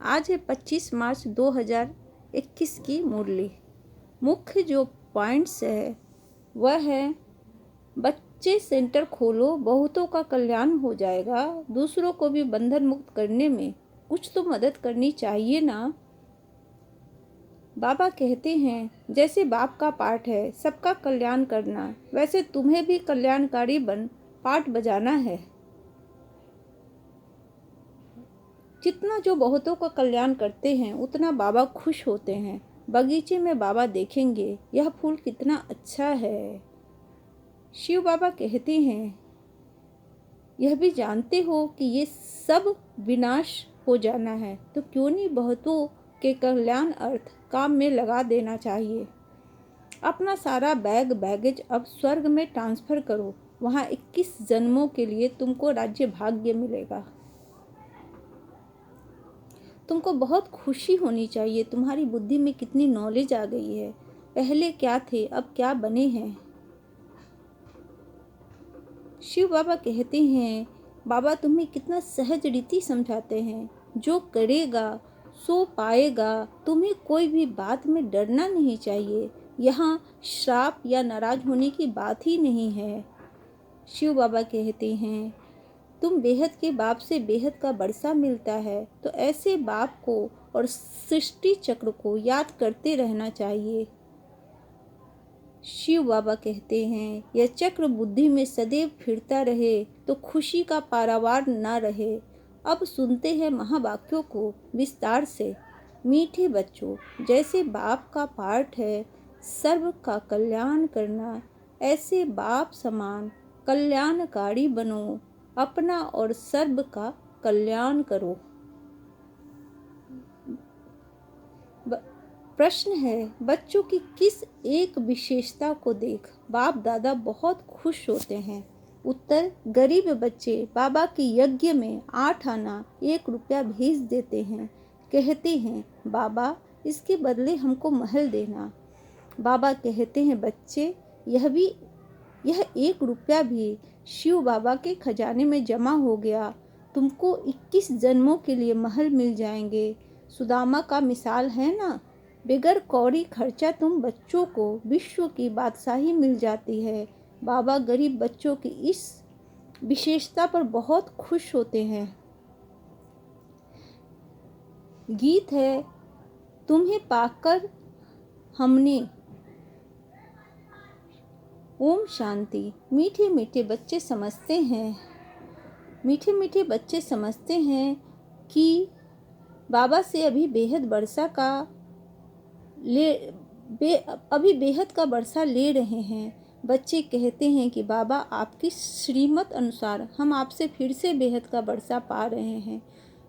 आज है 25 मार्च 2021 की मुरली। मुख्य जो पॉइंट्स है वह है, बच्चे सेंटर खोलो, बहुतों का कल्याण हो जाएगा। दूसरों को भी बंधन मुक्त करने में कुछ तो मदद करनी चाहिए ना। बाबा कहते हैं जैसे बाप का पाठ है सबका कल्याण करना, वैसे तुम्हें भी कल्याणकारी बन पाठ बजाना है। जितना जो बहुतों का कल्याण करते हैं उतना बाबा खुश होते हैं। बगीचे में बाबा देखेंगे यह फूल कितना अच्छा है। शिव बाबा कहते हैं यह भी जानते हो कि ये सब विनाश हो जाना है, तो क्यों नहीं बहुतों के कल्याण अर्थ काम में लगा देना चाहिए। अपना सारा बैगेज अब स्वर्ग में ट्रांसफर करो, वहाँ 21 जन्मों के लिए तुमको राज्य भाग्य मिलेगा। तुमको बहुत खुशी होनी चाहिए, तुम्हारी बुद्धि में कितनी नॉलेज आ गई है। पहले क्या थे अब क्या बने हैं। शिव बाबा कहते हैं बाबा तुम्हें कितना सहज रीति समझाते हैं, जो करेगा सो पाएगा। तुम्हें कोई भी बात में डरना नहीं चाहिए। यहाँ श्राप या नाराज होने की बात ही नहीं है। शिव बाबा कहते हैं तुम बेहद के बाप से बेहद का वर्षा मिलता है, तो ऐसे बाप को और सृष्टि चक्र को याद करते रहना चाहिए। शिव बाबा कहते हैं यह चक्र बुद्धि में सदैव फिरता रहे तो खुशी का पारावार न रहे। अब सुनते हैं महावाक्यों को विस्तार से। मीठे बच्चों, जैसे बाप का पाठ है सर्व का कल्याण करना, ऐसे बाप समान कल्याणकारी बनो, अपना और सर्व का कल्याण करो। प्रश्न है बच्चों की किस एक विशेषता को देख बाप दादा बहुत खुश होते हैं। उत्तर, गरीब बच्चे बाबा के यज्ञ में 8 आना 1 रुपया भेज देते हैं। कहते हैं बाबा इसके बदले हमको महल देना। बाबा कहते हैं बच्चे यह 1 रुपया भी शिव बाबा के खजाने में जमा हो गया, तुमको 21 जन्मों के लिए महल मिल जाएंगे। सुदामा का मिसाल है ना, बगैर कौड़ी खर्चा तुम बच्चों को विश्व की बादशाही मिल जाती है। बाबा गरीब बच्चों की इस विशेषता पर बहुत खुश होते हैं। गीत है तुम्हें पाकर हमने। ओम शांति। मीठे मीठे बच्चे समझते हैं कि बाबा से अभी बेहद का वर्षा ले रहे हैं। बच्चे कहते हैं कि बाबा आपकी श्रीमत अनुसार हम आपसे फिर से बेहद का वर्षा पा रहे हैं।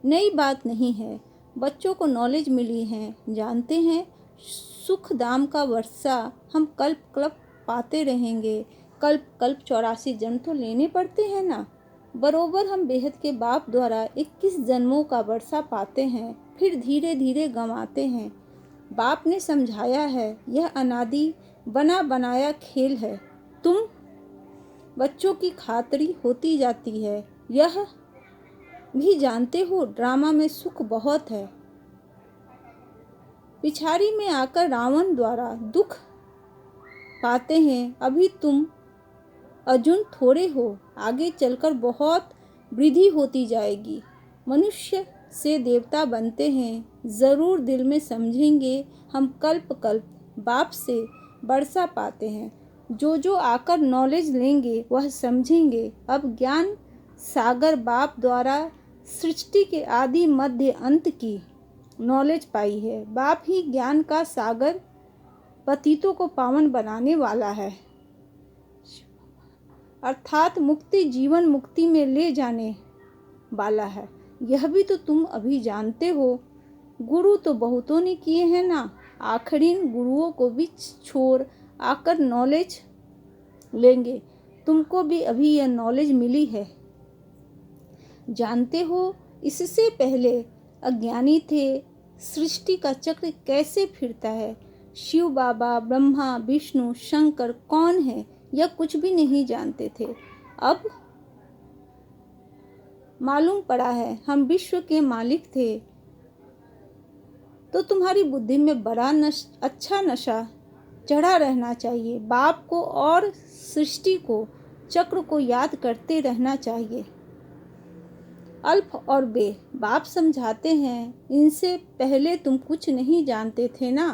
नई बात नहीं है, बच्चों को नॉलेज मिली है। जानते हैं सुख दाम का वर्षा हम कल्प पाते रहेंगे। कल्प 84 जन्म तो लेने पड़ते हैं ना। बरोबर हम बेहद के बाप द्वारा 21 जन्मों का वर्षा पाते हैं, फिर धीरे धीरे गंवाते हैं। बाप ने समझाया है यह अनादि बना बनाया खेल है। तुम बच्चों की खातरी होती जाती है। यह भी जानते हो ड्रामा में सुख बहुत है। पिछाड़ी में आकर रावण द्वारा दुख पाते हैं। अभी तुम अर्जुन थोड़े हो, आगे चलकर बहुत वृद्धि होती जाएगी। मनुष्य से देवता बनते हैं, ज़रूर दिल में समझेंगे हम कल्प बाप से वर्षा पाते हैं। जो आकर नॉलेज लेंगे वह समझेंगे। अब ज्ञान सागर बाप द्वारा सृष्टि के आदि मध्य अंत की नॉलेज पाई है। बाप ही ज्ञान का सागर पतितों को पावन बनाने वाला है, अर्थात मुक्ति जीवन मुक्ति में ले जाने वाला है। यह भी तो तुम अभी जानते हो। गुरु तो बहुतों ने किए हैं ना, आखिरी गुरुओं को भी छोड़ आकर नॉलेज लेंगे। तुमको भी अभी यह नॉलेज मिली है। जानते हो इससे पहले अज्ञानी थे, सृष्टि का चक्र कैसे फिरता है। शिव बाबा ब्रह्मा विष्णु शंकर कौन है यह कुछ भी नहीं जानते थे। अब मालूम पड़ा है हम विश्व के मालिक थे। तो तुम्हारी बुद्धि में बड़ा अच्छा नशा चढ़ा रहना चाहिए। बाप को और सृष्टि को, चक्र को याद करते रहना चाहिए। अल्फ और बे, बाप समझाते हैं, इनसे पहले तुम कुछ नहीं जानते थे ना,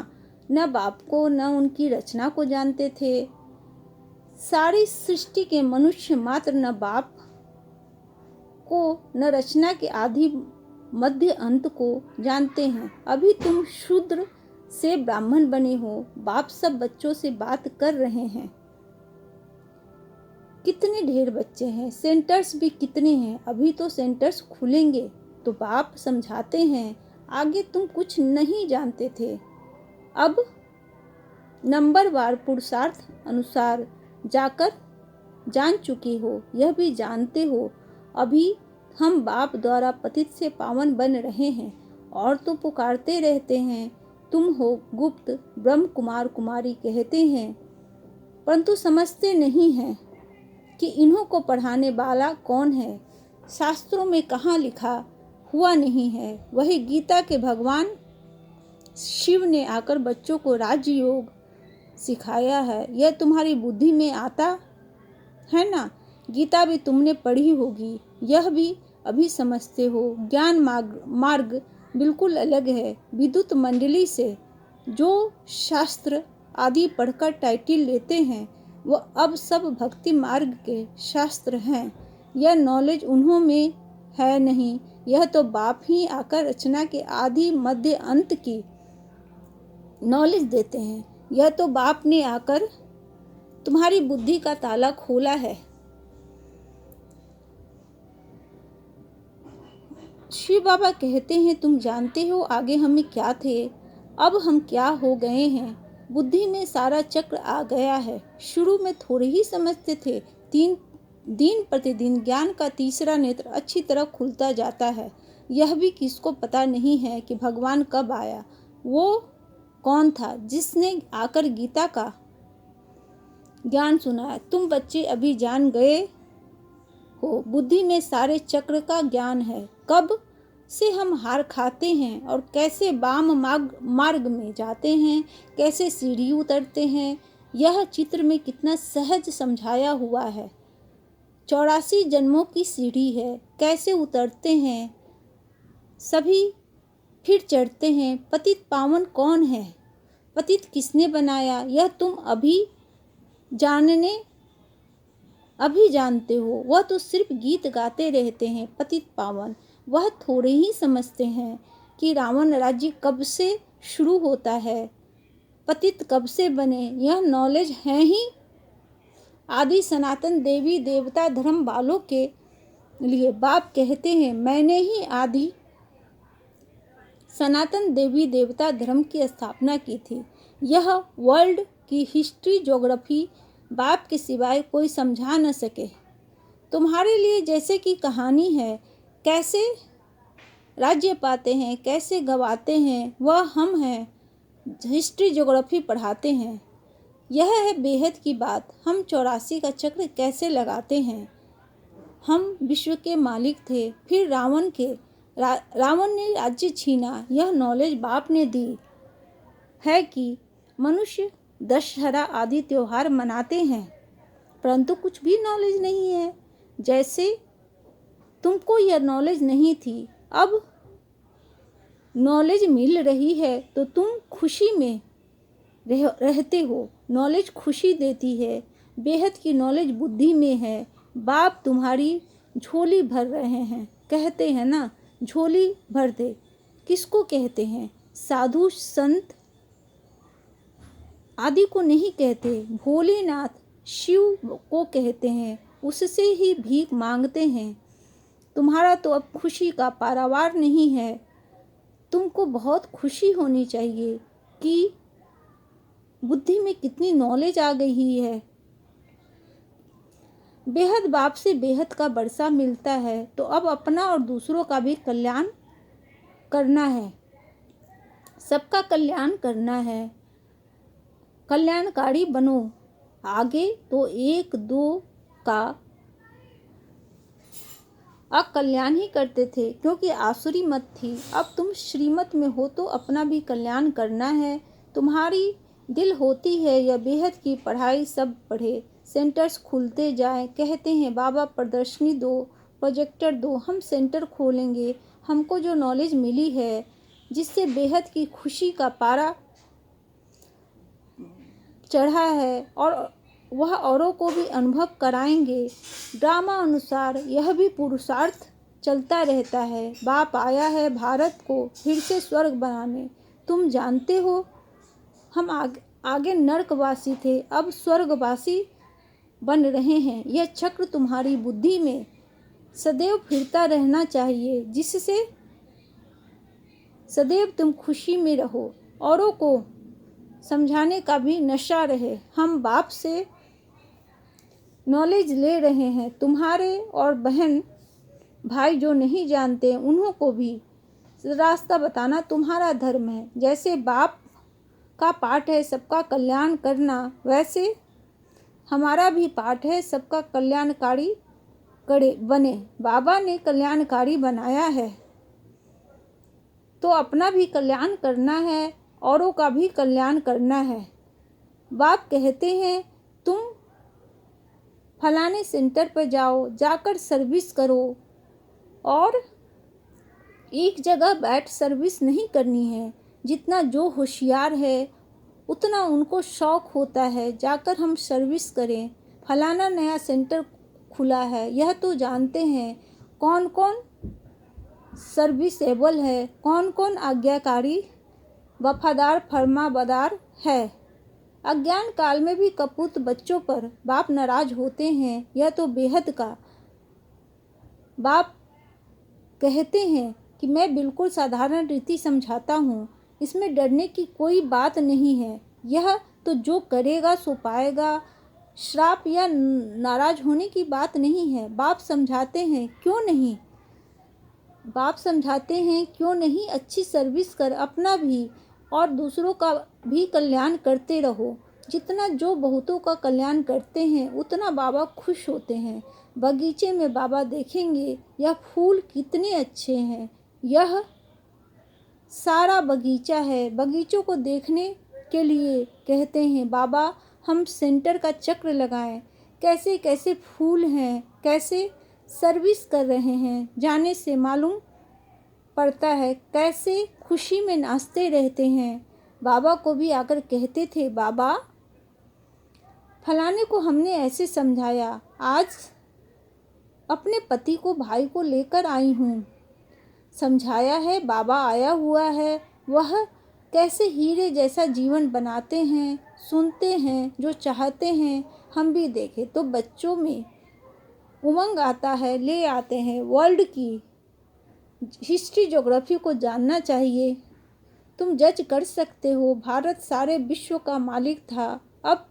न बाप को न उनकी रचना को जानते थे। सारी सृष्टि के मनुष्य मात्र न बाप को न रचना के आदि मध्य अंत को जानते हैं। अभी तुम शूद्र से ब्राह्मण बने हो। बाप सब बच्चों से बात कर रहे हैं। कितने ढेर बच्चे हैं, सेंटर्स भी कितने हैं। अभी तो सेंटर्स खुलेंगे। तो बाप समझाते हैं, आगे तुम कुछ नहीं जानते थे, अब नंबरवार पुरुषार्थ अनुसार जाकर जान चुके हो। यह भी जानते हो, अभी हम बाप द्वारा पतित से पावन बन रहे हैं। और तो पुकारते रहते हैं, तुम हो गुप्त ब्रह्म कुमार कुमारी कहते हैं, परंतु समझते नहीं हैं कि इन्हों को पढ़ाने वाला कौन है। शास्त्रों में कहाँ लिखा हुआ नहीं है। वही गीता के भगवान शिव ने आकर बच्चों को राजयोग सिखाया है। यह तुम्हारी बुद्धि में आता है ना। गीता भी तुमने पढ़ी होगी, यह भी अभी समझते हो। ज्ञान मार्ग बिल्कुल अलग है। विद्युत मंडली से जो शास्त्र आदि पढ़कर टाइटल लेते हैं, वह अब सब भक्ति मार्ग के शास्त्र हैं। यह नॉलेज उन्हों में है नहीं, यह तो बाप ही आकर रचना के आदि मध्य अंत की नॉलेज देते हैं। यह तो बाप ने आकर तुम्हारी बुद्धि का ताला खोला है। शिव बाबा कहते हैं, तुम जानते हो आगे हमें क्या थे, अब हम क्या हो गए हैं। बुद्धि में सारा चक्र आ गया है। शुरू में थोड़े ही समझते थे। दिन प्रतिदिन ज्ञान का तीसरा नेत्र अच्छी तरह खुलता जाता है। यह भी किसको पता नहीं है कि भगवान कब आया, वो कौन था जिसने आकर गीता का ज्ञान सुनाया। तुम बच्चे अभी जान गए हो। बुद्धि में सारे चक्र का ज्ञान है। कब से हम हार खाते हैं और कैसे वाम मार्ग में जाते हैं, कैसे सीढ़ी उतरते हैं, यह चित्र में कितना सहज समझाया हुआ है। 84 जन्मों की सीढ़ी है। कैसे उतरते हैं, सभी फिर चढ़ते हैं। पतित पावन कौन है, पतित किसने बनाया, यह तुम अभी जानते हो। वह तो सिर्फ गीत गाते रहते हैं। पतित पावन वह थोड़े ही समझते हैं कि रावण राज्य कब से शुरू होता है, पतित कब से बने, यह नॉलेज है ही आदि सनातन देवी देवता धर्म वालों के लिए। बाप कहते हैं, मैंने ही आदि सनातन देवी देवता धर्म की स्थापना की थी। यह वर्ल्ड की हिस्ट्री ज्योग्राफी बाप के सिवाय कोई समझा न सके। तुम्हारे लिए जैसे कि कहानी है, कैसे राज्य पाते हैं, कैसे गवाते हैं, वह हम हैं। हिस्ट्री ज्योग्राफी पढ़ाते हैं। यह है बेहद की बात। हम 84 का चक्र कैसे लगाते हैं। हम विश्व के मालिक थे, फिर रावण ने राज्य छीना। यह नॉलेज बाप ने दी है कि मनुष्य दशहरा आदि त्योहार मनाते हैं, परंतु कुछ भी नॉलेज नहीं है। जैसे तुमको यह नॉलेज नहीं थी, अब नॉलेज मिल रही है तो तुम खुशी में रहते हो। नॉलेज खुशी देती है। बेहद की नॉलेज बुद्धि में है। बाप तुम्हारी झोली भर रहे हैं। कहते हैं ना, झोली भर दे। किसको कहते हैं? साधु संत आदि को नहीं कहते, भोलेनाथ शिव को कहते हैं। उससे ही भीख मांगते हैं। तुम्हारा तो अब खुशी का पारावार नहीं है। तुमको बहुत खुशी होनी चाहिए कि बुद्धि में कितनी नॉलेज आ गई है। बेहद बाप से बेहद का बरसा मिलता है, तो अब अपना और दूसरों का भी कल्याण करना है। सबका कल्याण करना है। कल्याणकारी बनो। आगे तो 1 2 का आप कल्याण ही करते थे क्योंकि आसुरी मत थी। अब तुम श्रीमत में हो तो अपना भी कल्याण करना है। तुम्हारी दिल होती है यह बेहद की पढ़ाई सब पढ़े, सेंटर्स खुलते जाएं। कहते हैं बाबा प्रदर्शनी दो, प्रोजेक्टर दो, हम सेंटर खोलेंगे। हमको जो नॉलेज मिली है जिससे बेहद की खुशी का पारा चढ़ा है और वह औरों को भी अनुभव कराएंगे। ड्रामा अनुसार यह भी पुरुषार्थ चलता रहता है। बाप आया है भारत को फिर से स्वर्ग बनाने। तुम जानते हो हम आगे नरकवासी थे, अब स्वर्गवासी बन रहे हैं। यह चक्र तुम्हारी बुद्धि में सदैव फिरता रहना चाहिए जिससे सदैव तुम खुशी में रहो, औरों को समझाने का भी नशा रहे। हम बाप से नॉलेज ले रहे हैं। तुम्हारे और बहन भाई जो नहीं जानते उन्हों को भी रास्ता बताना तुम्हारा धर्म है। जैसे बाप का पाठ है सबका कल्याण करना, वैसे हमारा भी पाठ है सबका कल्याणकारी बने। बाबा ने कल्याणकारी बनाया है तो अपना भी कल्याण करना है, औरों का भी कल्याण करना है। बाप कहते हैं तुम फलाने सेंटर पर जाओ, जाकर सर्विस करो और एक जगह बैठ सर्विस नहीं करनी है। जितना जो होशियार है उतना उनको शौक होता है जाकर हम सर्विस करें। फलाना नया सेंटर खुला है, यह तो जानते हैं कौन कौन सर्विसेबल है, कौन कौन आज्ञाकारी वफादार फरमाबरदार है। अज्ञान काल में भी कपूत बच्चों पर बाप नाराज होते हैं, यह तो बेहद का। बाप कहते हैं कि मैं बिल्कुल साधारण रीति समझाता हूँ, इसमें डरने की कोई बात नहीं है। यह तो जो करेगा सो पाएगा, श्राप या नाराज होने की बात नहीं है। बाप समझाते हैं क्यों नहीं अच्छी सर्विस कर अपना भी और दूसरों का भी कल्याण करते रहो। जितना जो बहुतों का कल्याण करते हैं उतना बाबा खुश होते हैं। बगीचे में बाबा देखेंगे यह फूल कितने अच्छे हैं, यह सारा बगीचा है। बगीचों को देखने के लिए कहते हैं बाबा हम सेंटर का चक्र लगाएं। कैसे कैसे फूल हैं, कैसे सर्विस कर रहे हैं, जाने से मालूम पड़ता है कैसे खुशी में नाचते रहते हैं। बाबा को भी आकर कहते थे बाबा फलाने को हमने ऐसे समझाया, आज अपने पति को भाई को लेकर आई हूँ, समझाया है। बाबा आया हुआ है, वह कैसे हीरे जैसा जीवन बनाते हैं, सुनते हैं, जो चाहते हैं हम भी देखें तो बच्चों में उमंग आता है, ले आते हैं। वर्ल्ड की हिस्ट्री ज्योग्राफी को जानना चाहिए। तुम जज कर सकते हो भारत सारे विश्व का मालिक था, अब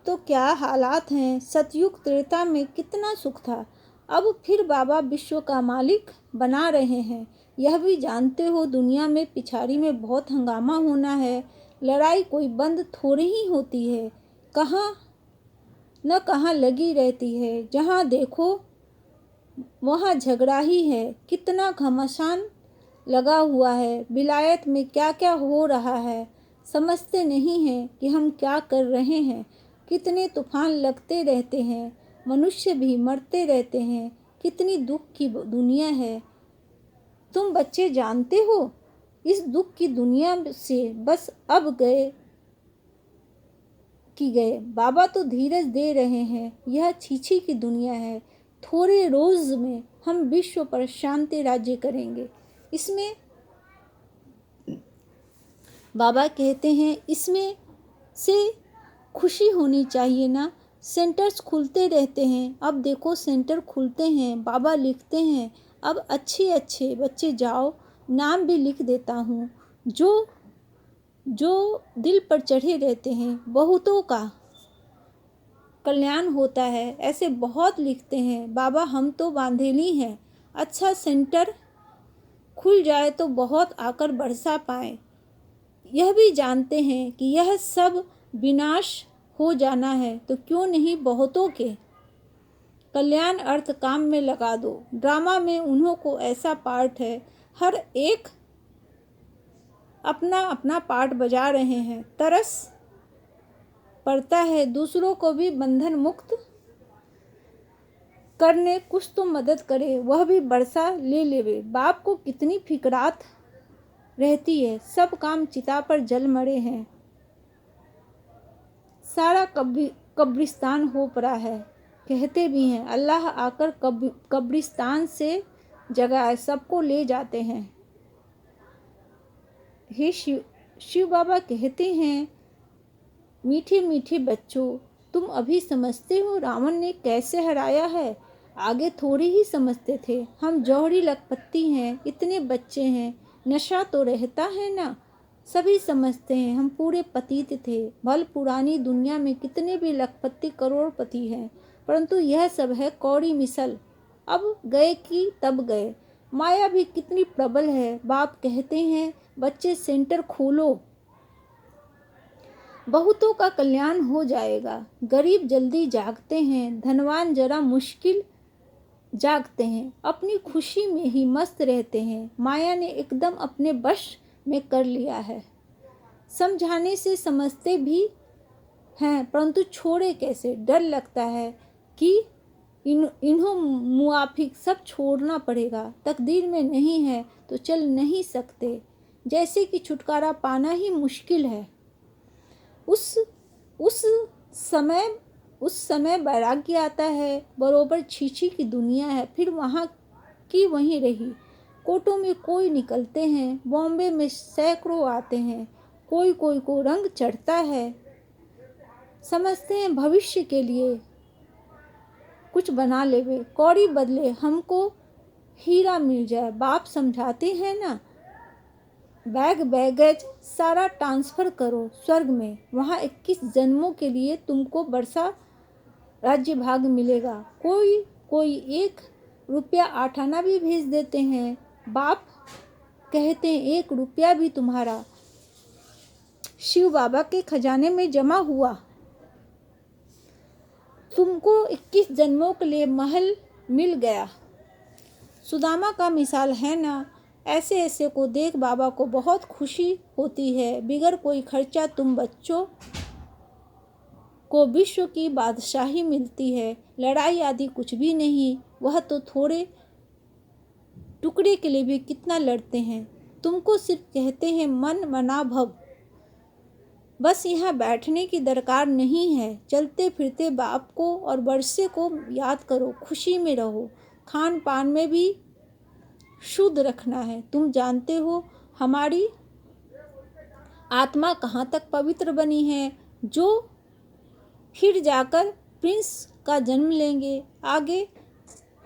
तो क्या हालात हैं। सतयुग त्रेता में कितना सुख था, अब फिर बाबा विश्व का मालिक बना रहे हैं। यह भी जानते हो दुनिया में पिछाड़ी में बहुत हंगामा होना है। लड़ाई कोई बंद थोड़ी ही होती है, कहाँ न कहाँ लगी रहती है। जहाँ देखो वहाँ झगड़ा ही है। कितना घमासान लगा हुआ है। विलायत में क्या क्या हो रहा है, समझते नहीं हैं कि हम क्या कर रहे हैं। कितने तूफान लगते रहते हैं, मनुष्य भी मरते रहते हैं। कितनी दुख की दुनिया है। तुम बच्चे जानते हो इस दुख की दुनिया से बस अब गए। बाबा तो धीरज दे रहे हैं। यह छीछी की दुनिया है, थोड़े रोज में हम विश्व पर शांति राज्य करेंगे। इसमें बाबा कहते हैं इसमें से खुशी होनी चाहिए ना। सेंटर्स खुलते रहते हैं, अब देखो सेंटर खुलते हैं, बाबा लिखते हैं अब अच्छे अच्छे बच्चे जाओ, नाम भी लिख देता हूँ। जो दिल पर चढ़े रहते हैं, बहुतों का कल्याण होता है, ऐसे बहुत लिखते हैं। बाबा हम तो बांधेली हैं, अच्छा सेंटर खुल जाए तो बहुत आकर बरसा पाए। यह भी जानते हैं कि यह सब विनाश हो जाना है, तो क्यों नहीं बहुतों के कल्याण अर्थ काम में लगा दो। ड्रामा में उन्हों को ऐसा पार्ट है, हर एक अपना अपना पार्ट बजा रहे हैं। तरस पड़ता है दूसरों को भी बंधन मुक्त करने, कुछ तो मदद करे, वह भी बरसा ले लेवे। बाप को कितनी फिकरात रहती है, सब काम चिता पर जल मरे हैं, सारा कब्रिस्तान हो पड़ा है। कहते भी हैं अल्लाह आकर कब्रिस्तान से जगाए, सबको ले जाते हैं। हे शिव बाबा कहते हैं, मीठे मीठे बच्चों, तुम अभी समझते हो रावण ने कैसे हराया है, आगे थोड़ी ही समझते थे। हम जौहरी लखपति हैं, इतने बच्चे हैं, नशा तो रहता है ना, सभी समझते हैं हम पूरे पतित थे। भल पुरानी दुनिया में कितने भी लखपति करोड़पति हैं, परंतु यह सब है कौड़ी मिसल, अब गए कि तब गए। माया भी कितनी प्रबल है। बाप कहते हैं बच्चे सेंटर खोलो, बहुतों का कल्याण हो जाएगा। गरीब जल्दी जागते हैं, धनवान जरा मुश्किल जागते हैं, अपनी खुशी में ही मस्त रहते हैं। माया ने एकदम अपने वश में कर लिया है। समझाने से समझते भी हैं, परंतु छोड़े कैसे, डर लगता है कि इन्हों मुआफिक सब छोड़ना पड़ेगा, तकदीर में नहीं है तो चल नहीं सकते, जैसे कि छुटकारा पाना ही मुश्किल है। उस समय वैराग्य आता है, बरोबर छीछी की दुनिया है, फिर वहाँ की वहीं रही। कोटों में कोई निकलते हैं, बॉम्बे में सैकड़ों आते हैं, कोई कोई को रंग चढ़ता है, समझते हैं भविष्य के लिए कुछ बना लेवे, कौड़ी बदले हमको हीरा मिल जाए। बाप समझाते हैं ना, बैगेज सारा ट्रांसफ़र करो स्वर्ग में, वहाँ 21 जन्मों के लिए तुमको वर्षा राज्य भाग मिलेगा। कोई 1 रुपया 8 आना भी भेज देते हैं। बाप कहते हैं 1 रुपया भी तुम्हारा शिव बाबा के खजाने में जमा हुआ, तुमको 21 जन्मों के लिए महल मिल गया। सुदामा का मिसाल है ना, ऐसे ऐसे को देख बाबा को बहुत खुशी होती है। बिगर कोई खर्चा तुम बच्चों को विश्व की बादशाही मिलती है। लड़ाई आदि कुछ भी नहीं, वह तो थोड़े टुकड़े के लिए भी कितना लड़ते हैं। तुमको सिर्फ कहते हैं मन मना भव, बस यहाँ बैठने की दरकार नहीं है। चलते फिरते बाप को और वर्षे को याद करो, खुशी में रहो, खान पान में भी शुद्ध रखना है। तुम जानते हो हमारी आत्मा कहाँ तक पवित्र बनी है, जो फिर जाकर प्रिंस का जन्म लेंगे। आगे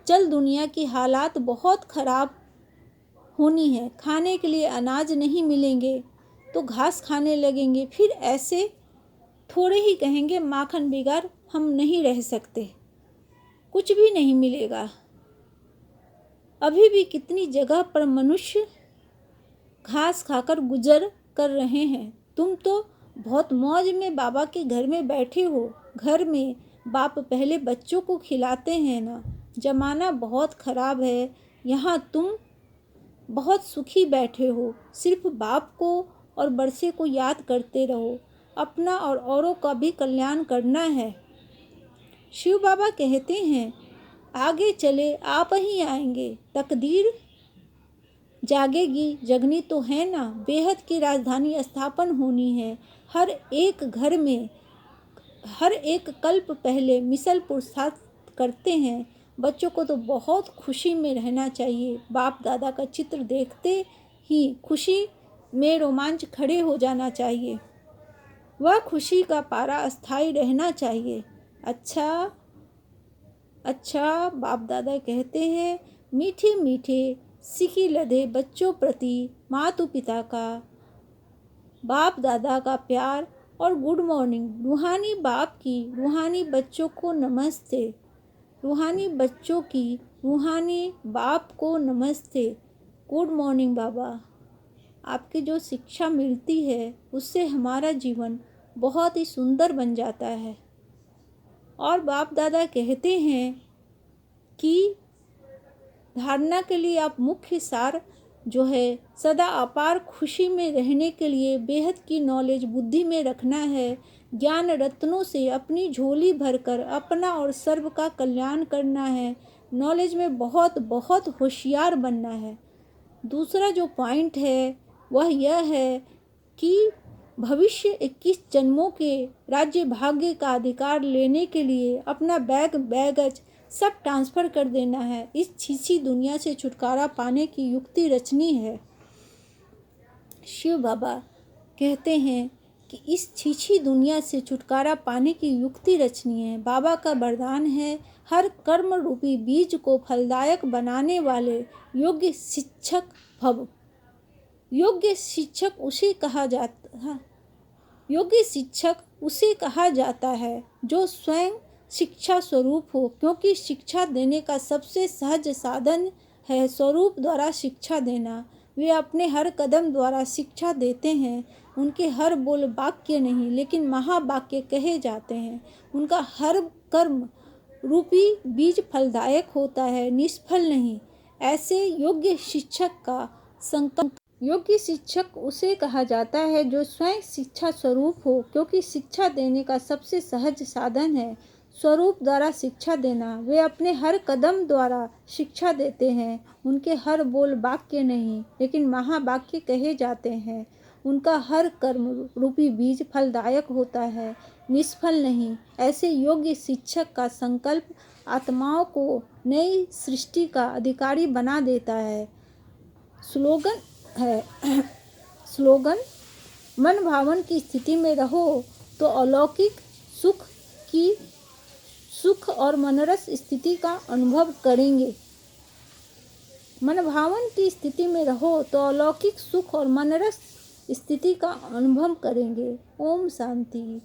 चल दुनिया की हालात बहुत खराब होनी है, खाने के लिए अनाज नहीं मिलेंगे तो घास खाने लगेंगे, फिर ऐसे थोड़े ही कहेंगे माखन बिगाड़ हम नहीं रह सकते, कुछ भी नहीं मिलेगा। अभी भी कितनी जगह पर मनुष्य घास खाकर गुजर कर रहे हैं। तुम तो बहुत मौज में बाबा के घर में बैठे हो। घर में बाप पहले बच्चों को खिलाते हैं ना। जमाना बहुत खराब है, यहाँ तुम बहुत सुखी बैठे हो। सिर्फ बाप को और बरसे को याद करते रहो, अपना और औरों का भी कल्याण करना है। शिव बाबा कहते हैं आगे चले आप ही आएंगे, तकदीर जागेगी, जगनी तो है ना। बेहद की राजधानी स्थापन होनी है। हर एक घर में हर एक कल्प पहले मिसल पुरुषार्थ करते हैं। बच्चों को तो बहुत खुशी में रहना चाहिए। बाप दादा का चित्र देखते ही खुशी में रोमांच खड़े हो जाना चाहिए। वह खुशी का पारा स्थायी रहना चाहिए। अच्छा बाप दादा कहते हैं, मीठे मीठे सिकी लदे बच्चों प्रति माता पिता का, बाप दादा का प्यार और गुड मॉर्निंग। रूहानी बाप की रूहानी बच्चों को नमस्ते, रूहानी बच्चों की रूहानी बाप को नमस्ते। गुड मॉर्निंग बाबा। आपकी जो शिक्षा मिलती है उससे हमारा जीवन बहुत ही सुंदर बन जाता है। और बाप दादा कहते हैं की धारणा के लिए आप मुख्य सार जो है सदा अपार खुशी में रहने के लिए बेहद की नॉलेज बुद्धि में रखना है, ज्ञान रत्नों से अपनी झोली भरकर अपना और सर्व का कल्याण करना है, नॉलेज में बहुत बहुत होशियार बनना है। दूसरा जो पॉइंट है वह यह है कि भविष्य 21 जन्मों के राज्य भाग्य का अधिकार लेने के लिए अपना बैगज सब ट्रांसफ़र कर देना है। इस छीछी दुनिया से छुटकारा पाने की युक्ति रचनी है। शिव बाबा कहते हैं कि इस छीछी दुनिया से छुटकारा पाने की युक्ति रचनी है। बाबा का वरदान है, हर कर्म रूपी बीज को फलदायक बनाने वाले योग्य शिक्षक भव। योग्य शिक्षक उसे कहा जाता है जो स्वयं शिक्षा स्वरूप हो, क्योंकि शिक्षा देने का सबसे सहज साधन है स्वरूप द्वारा शिक्षा देना। वे अपने हर कदम द्वारा शिक्षा देते हैं। उनके हर बोल वाक्य नहीं लेकिन महावाक्य कहे जाते हैं। उनका हर कर्म रूपी बीज फलदायक होता है, निष्फल नहीं। ऐसे योग्य शिक्षक का संकल्प योग्य शिक्षक उसे कहा जाता है जो स्वयं शिक्षा स्वरूप हो, क्योंकि शिक्षा देने का सबसे सहज साधन है स्वरूप द्वारा शिक्षा देना। वे अपने हर कदम द्वारा शिक्षा देते हैं। उनके हर बोल वाक्य नहीं लेकिन महावाक्य कहे जाते हैं। उनका हर कर्म रूपी बीज फलदायक होता है, निष्फल नहीं। ऐसे योग्य शिक्षक का संकल्प आत्माओं को नई सृष्टि का अधिकारी बना देता है। स्लोगन मन भावन की स्थिति में रहो तो अलौकिक सुख और मनरस स्थिति का अनुभव करेंगे। मन भावन की स्थिति में रहो तो अलौकिक सुख और मनरस स्थिति का अनुभव करेंगे। ओम शांति।